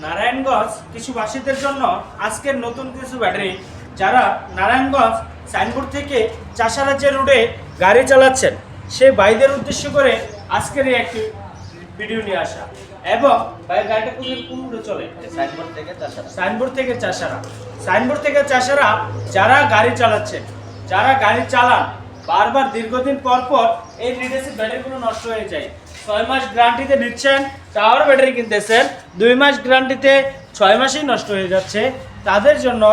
নারায়ণগঞ্জ কিছু বাসীদের জন্য আজকের নতুন কিছু ব্যাটারি। যারা নারায়ণগঞ্জ সাইনবোর্ড থেকে চাষারা যে রোডে গাড়ি চালাচ্ছেন সেই ভাইদের উদ্দেশ্য করে আজকের এই একটি ভিডিও নিয়ে আসা। এবং ভাই গাড়িটা কোন রোডে চলে? সাইনবোর্ড থেকে চাষারা। সাইনবোর্ড থেকে চাষারা। সাইনবোর্ড থেকে চাষারা যারা গাড়ি চালাচ্ছেন, যারা গাড়ি চালান বারবার দীর্ঘদিন পর পর এই লিডেসের ব্যাটারিগুলো নষ্ট হয়ে যায়। 6 মাস গ্যারান্টিতে নিচ্ছেন, টাওয়ার ব্যাটারি কিনতেছেন 2 মাস গ্যারান্টিতে 6 মাসেই নষ্ট হয়ে যাচ্ছে। তাদের জন্য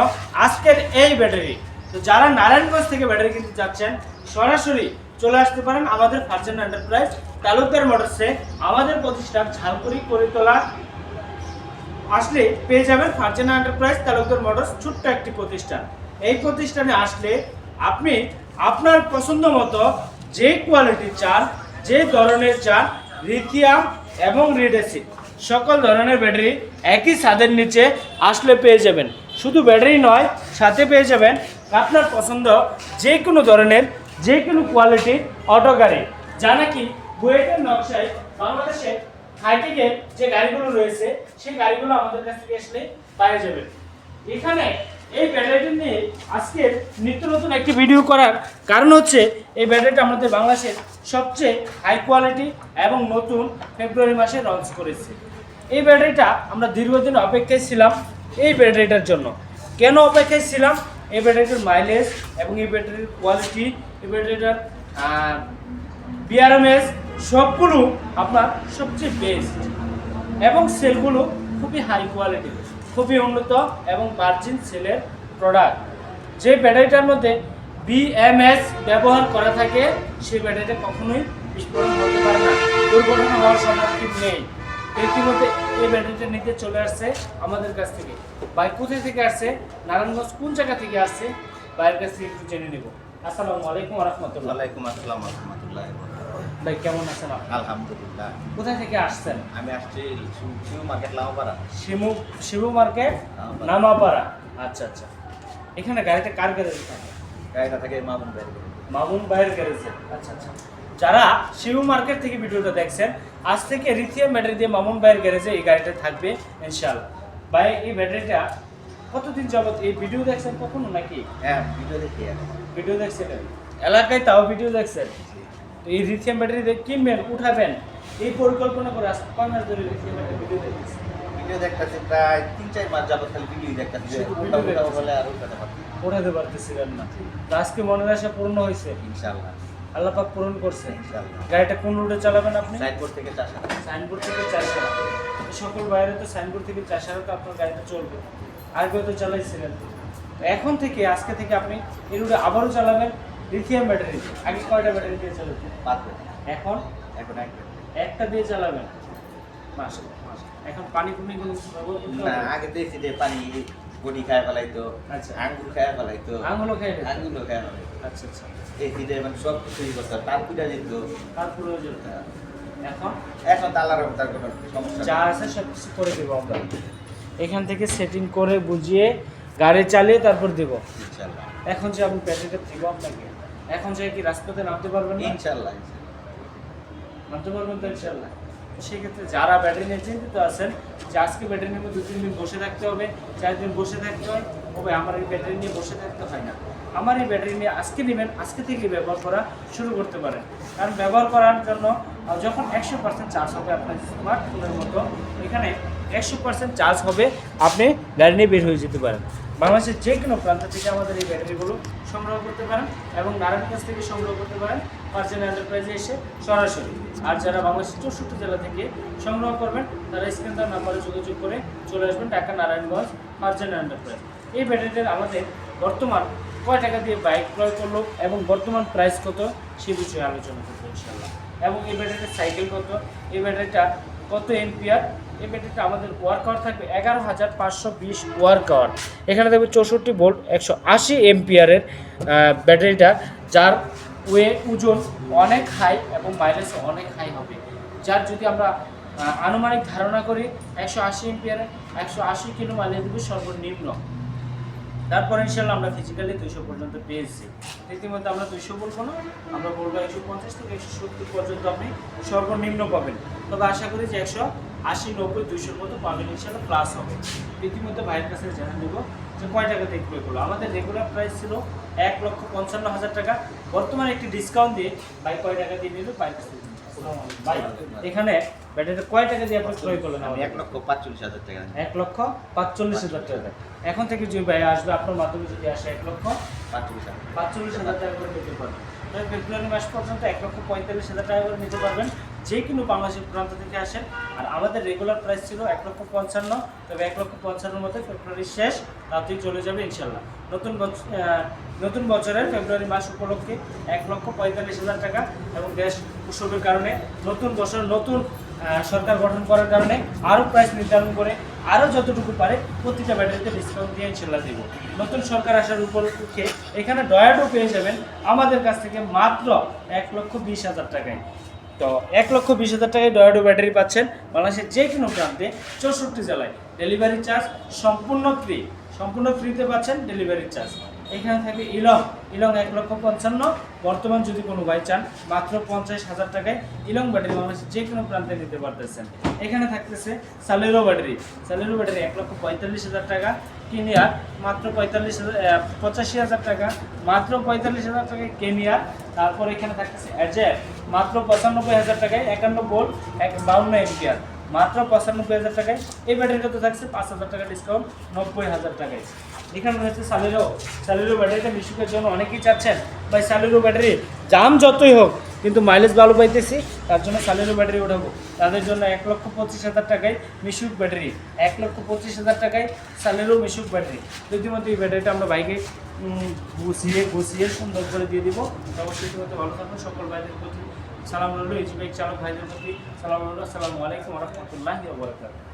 আজকের এই ব্যাটারি। তো যারা নারায়ণগঞ্জ থেকে ব্যাটারি কিনতে যাচ্ছেন সরাসরি চলে আসতে পারেন আমাদের ফারজানা এন্টারপ্রাইজ তালুকদার মোটরসে। আমাদের প্রতিষ্ঠান ঝালপুরি করিতলা আসলে পেয়ে যাবেন ফারজানা এন্টারপ্রাইজ তালুকদার মোটরস, ছোট্ট একটি প্রতিষ্ঠান। এই প্রতিষ্ঠানে আসলে আপনি আপনার পছন্দ মতো যে কোয়ালিটি চান, যে ধরনের চান, লিথিয়াম এবং রিড অ্যাসিড সকল ধরনের ব্যাটারি একই ছাদের নিচে আসলে পেয়ে যাবেন। শুধু ব্যাটারি নয়, সাথে পেয়ে যাবেন আপনার পছন্দ যে কোনো ধরনের যে কোনো কোয়ালিটির অটো গাড়ি, যা নাকি বুয়েটের নকশায় বাংলাদেশে হাইটেকের যে গাড়িগুলো রয়েছে সেই গাড়িগুলো আমাদের কাছ থেকে আসলে পেয়ে যাবেন। এখানে এই ব্যাটারিটা নিয়ে আজকের নিত্য নতুন একটি ভিডিও করার কারণ হচ্ছে এই ব্যাটারিটা আমাদের বাংলাদেশের সবচেয়ে হাই কোয়ালিটি এবং নতুন ফেব্রুয়ারি মাসে লঞ্চ করেছে। এই ব্যাটারিটা আমরা দীর্ঘদিন অপেক্ষায় ছিলাম এই ব্যাটারিটার জন্য। কেন অপেক্ষায় ছিলাম? এই ব্যাটারিটার মাইলেজ এবং এই ব্যাটারির কোয়ালিটি, এই ব্যাটারিটার বিআরএমএস সবগুলো আপনার সবচেয়ে বেস্ট এবং সেলগুলো খুবই হাই কোয়ালিটি, খুবই উন্নত এবং ভার্জিন সেলের প্রোডাক্ট। যে ব্যাটারিটার মধ্যে বিএমএস ব্যবহার করা থাকে সেই ব্যাটারিটা কখনোই বিস্ফোরণ হতে পারে না, দুর্ঘটনা হওয়ার সম্ভাবনা নেই। ইতিমধ্যে এই ব্যাটারিটা নিতে চলে আসছে আমাদের কাছ থেকে। ভাই কোথায় থেকে আসছে, নারায়ণগঞ্জ কোন জায়গা থেকে আসছে, ভাইয়ের কাছ থেকে একটু জেনে নেব। আসসালামু আলাইকুম ওয়া রাহমাতুল্লাহ। ওয়ালাইকুম আসসালাম ওয়া রাহমাতুল্লাহি ওয়া বারাকাতুহু। ভাই কেমন আছেন আপনি? আলহামদুলিল্লাহ। কোথায় থেকে আসছেন? আমি আসছি শিশু মার্কেট লামাপাড়া। শিবু মার্কেট নামাপাড়া। আচ্ছা আচ্ছা। এখানে গাড়িটা কার গ্যারেজে থাকে? গাড়িটা থেকে মামুন ভাই। মামুন ভাইয়ের গ্যারেজে। আচ্ছা আচ্ছা। যারা শিবু মার্কেট থেকে ভিডিওটা দেখছেন, আজ থেকে লিথিয়াম ব্যাটারি দিয়ে মামুন ভাইয়ের গ্যারেজে এই গাড়িটা থাকবে ইনশাআল্লাহ। ভাই এই ব্যাটারিটা কতদিন যাবত এই ভিডিও দেখছেন কখনো নাকি? হ্যাঁ, ভিডিও দেখি। ভিডিও দেখছেন এলাকায়, তাও ভিডিও দেখছেন। তো এই লিথিয়াম ব্যাটারি কিনবেন, উঠাবেন, এই পরিকল্পনা করে আজ 5 মাস ধরে লিথিয়াম ব্যাটারি ভিডিও দেখতেছেন। ভিডিও দেখতেছি প্রায় 3-4 মাস যাবত খালি ভিডিও দেখতেছি। ওটা বলে আর উঠাতে পারছি উঠাতে পারতেছিলেন না। তো আজকে মনের আশা পূর্ণ হয়েছে ইনশাআল্লাহ। আল্লাহ পাক পূরণ করছে ইনশাআল্লাহ। গাড়িটা কোন রুটে চালাবেন আপনি? সাইনবোর্ড থেকে চাষারা। সাইনবোর্ড থেকে চাষারা। সকল বাইরে তো সাইনবোর্ড থেকে চাষারা তো আপনার গাড়িটা চলবে, আগেও তো চালাইছিলেন। এখন থেকে আজকে থেকে আপনি এই রুটে আবারও চালাবেন লিথিয়াম ব্যাটারি। আগে কয়টা ব্যাটারি দিয়ে চালাতেন? পারবে। এখন এখন একটা দিয়ে চালাবেন। মাশাআল্লাহ। এখন পানি কোনো ব্যবহার করতে না, হবে? আগে দেখছি যে পানি বডি খায় ফেলাইতো, আচ্ছা। আঙ্গুর খায় ফেলাইতো, আঙুলও খেয়ে নিতেন? আঙ্গুরও খায় ফেলাইতো। আচ্ছা আচ্ছা। এই সিটে মানে সব কিছুই করতে তার পিঠা দিত। তার প্রয়োজন এখন এখন তালার তার কোনো সমস্যা যা আছে সব কিছু করে দেবো আমরা। এখান থেকে সেটিং করে বুঝিয়ে গাড়ি চালিয়ে তারপর দেব ইনশাআল্লাহ। এখন যে আমি প্যাকেটে দিব আপনাকে, এখন যে কি রাস্তাতে নামতে পারবেন না? ইনশাআল্লাহ। নামতে পারবেন তো ইনশাআল্লাহ। সেক্ষেত্রে যারা ব্যাটারি নিয়ে চিন্তিত আছেন যে আজকে ব্যাটারি নিয়ে 2-3 দিন বসে থাকতে হবে, 4 দিন বসে থাকতে হয়, তবে আমার এই ব্যাটারি নিয়ে বসে থাকতে হয় না। আমার এই ব্যাটারি নিয়ে আজকে নেবেন, আজকে থেকে ব্যবহার করা শুরু করতে পারেন। কারণ ব্যবহার করার জন্য যখন 100% চার্জ হবে আপনার স্মার্টফোনের মতো, এখানে 100% চার্জ হবে, আপনি গাড়ি নিয়ে বের হয়ে যেতে পারেন। বাংলাদেশের যে কোনো প্রান্ত থেকে আমাদের এই ব্যাটারিগুলো সংগ্রহ করতে পারেন এবং নারায়ণগঞ্জ থেকে সংগ্রহ করতে পারেন ফারজানা এন্টারপ্রাইজে এসে সরাসরি। আর যারা বাংলাদেশের 64 জেলা থেকে সংগ্রহ করবেন তারা স্ক্রিন দেওয়া নাম্বারে যোগাযোগ করে চলে আসবেন ঢাকা নারায়ণগঞ্জ ফারজানা এন্টারপ্রাইজ। এই ব্যাটারিটার আমাদের বর্তমান কয় টাকা দিয়ে বাইক ক্রয় করলো এবং বর্তমান প্রাইস কত সে বিষয়ে আলোচনা করবো ইনশাআল্লাহ। এবং এই ব্যাটারিটার সাইকেল কত, এই ব্যাটারিটা কত এম্পিয়ার। এই ব্যাটারিটা আমাদের ওয়ার্ক আওয়ার থাকবে 11,520 ওয়ার্ক আওয়ার। এখানে থাকবে 64 ভোল্ট 180 এম্পিয়ারের ব্যাটারিটা, যার ওজন অনেক হাই এবং মাইলেজ অনেক হাই হবে। যার যদি আমরা আনুমানিক ধারণা করি 180 এম্পিয়ারে 180 কিলো মাইলেজ দেবে সর্বনিম্ন। তারপর ইনশাআল্লাহ আমরা ফিজিক্যালি 200 পর্যন্ত পেয়েছি। রীতিমতো আমরা 200 বলবো না, আমরা বলবো 150 থেকে 170 পর্যন্ত আপনি সর্বনিম্ন পাবেন। তবে আশা করি যে 80-90-200 মতো পাবেন ইনশাআল্লাহ, প্লাস হবে। ইতিমধ্যে ভাইয়ের কাছে জেনে নেব যে কয় টাকা দিয়ে ক্রয় করলো। আমাদের রেগুলার প্রাইস ছিল 1,55,000 টাকা, বর্তমানে একটি ডিসকাউন্ট দিয়ে ভাই কয় টাকা দিয়ে নিল ভাইয়ের কাছে। ভাই এখানে ব্যাটারিটা কয় টাকা দিয়ে আপনি ক্রয় করলেন? আমি 1,45,000 টাকা। 1,45,000 টাকা। এখন থেকে যে ভাই আসবে আপনার মাধ্যমে যদি আসে 1,45,000 টাকা করে নিতে পারবেন। তবে ফেব্রুয়ারি মাস পর্যন্ত 1,45,000 টাকা করে নিতে পারবেন, যে কোনো বাংলাদেশের প্রান্ত থেকে আসেন। আর আমাদের রেগুলার প্রাইস ছিল 1,55,000, তবে 1,55,000 মধ্যে ফেব্রুয়ারির শেষ রাতেই চলে যাবে ইনশাল্লাহ। নতুন বছরের ফেব্রুয়ারি মাস উপলক্ষে 1,45,000 টাকা, এবং দেশ উৎসবের কারণে নতুন বছর নতুন সরকার গঠন করার কারণে আরও প্রাইস নির্ধারণ করে আরও যতটুকু পারে প্রতিটা ব্যাটারিতে ডিসকাউন্ট দিয়ে ইনশাল্লাহ দেব। নতুন সরকার আসার উপলক্ষে এখানে ডয়ারও পেয়ে যাবেন আমাদের কাছ থেকে মাত্র 1,20,000 টাকায়। তো 1,20,000 টাকায় ডয়াডো ব্যাটারি পাচ্ছেন বাংলাদেশের যে কোনো প্রান্তে 64 জেলায়। ডেলিভারি চার্জ সম্পূর্ণ ফ্রিতে পাচ্ছেন ডেলিভারি চার্জ। এখানে থাকবে ইলং 1,55,000, বর্তমান যদি কোনো ভাই চান মাত্র 50,000 টাকায় ইলং ব্যাটারি বাংলাদেশের যে কোনো প্রান্তে নিতে পারতেছেন। এখানে থাকতেছে সালেরো ব্যাটারি 1,45,000 টাকা, কেনিয়ার মাত্র 85,000 টাকা, মাত্র 45,000 টাকায় কেনিয়ার। তারপর এখানে থাকতেছে অ্যাজের মাত্র 95,000 টাকায়, 51 ভোল্ট 52 এম্পিয়ার, মাত্র 95,000 টাকায়। এই ব্যাটারিটা তো থাকছে 5,000 টাকা ডিসকাউন্ট, 90,000 টাকায়। এখানে রয়েছে সালেরো ব্যাটারিটা মিশুকের জন্য অনেকেই চাচ্ছেন ভাই সালেরো ব্যাটারি দাম যতই হোক কিন্তু মাইলেজ ভালো পাইতেছি, তার জন্য সালেরো ব্যাটারি ওঠাবো। তাদের জন্য 1,25,000 টাকায় মিশুক ব্যাটারি, 1,25,000 টাকায় সালেরো মিশুক ব্যাটারি। ইতিমধ্যে এই ব্যাটারিটা আমরা বাইকে গুছিয়ে সুন্দর করে দিয়ে দিব। অবশ্যই ইতিমধ্যে ভালো থাকবেন। সকল ভাইদের প্রতি সালাম রইল, এইচ বাইক চালক ভাইদের প্রতি সালাম রইল। আসসালামু আলাইকুম ওয়া রাহমাতুল্লাহি ওয়া বারাকাতুহু।